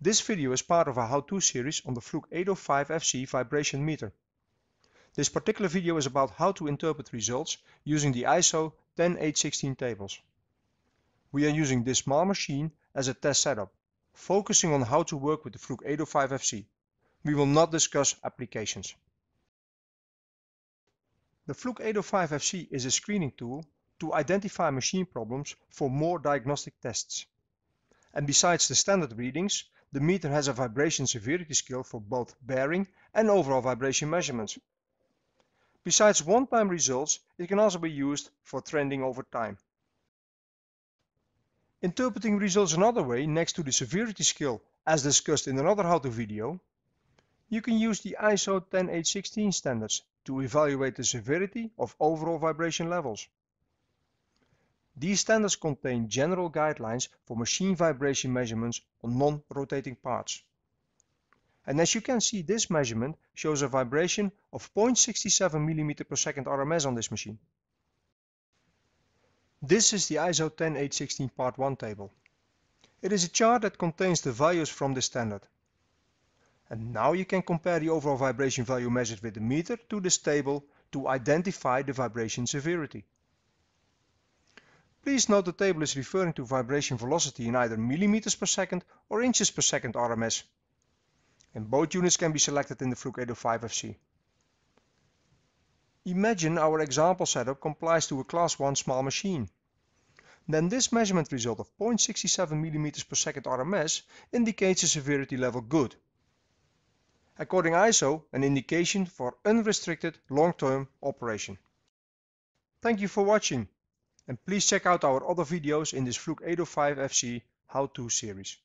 This video is part of a how-to series on the Fluke 805FC vibration meter. This particular video is about how to interpret results using the ISO 10816 tables. We are using this small machine as a test setup, focusing on how to work with the Fluke 805FC. We will not discuss applications. The Fluke 805FC is a screening tool to identify machine problems for more diagnostic tests. And besides the standard readings, the meter has a vibration severity scale for both bearing and overall vibration measurements. Besides one-time results, it can also be used for trending over time. Interpreting results another way next to the severity scale, as discussed in another how-to video, you can use the ISO 10816 standards to evaluate the severity of overall vibration levels. These standards contain general guidelines for machine vibration measurements on non-rotating parts. And as you can see, this measurement shows a vibration of 0.67 mm per second RMS on this machine. This is the ISO 10816 Part 1 table. It is a chart that contains the values from the standard. And now you can compare the overall vibration value measured with the meter to this table to identify the vibration severity. Please note the table is referring to vibration velocity in either millimeters per second or inches per second RMS. And both units can be selected in the Fluke 805FC. Imagine our example setup complies to a Class 1 small machine. Then this measurement result of 0.67 mm per second RMS indicates a severity level good. According ISO, an indication for unrestricted long-term operation. Thank you for watching. And please check out our other videos in this Fluke 805FC how-to series.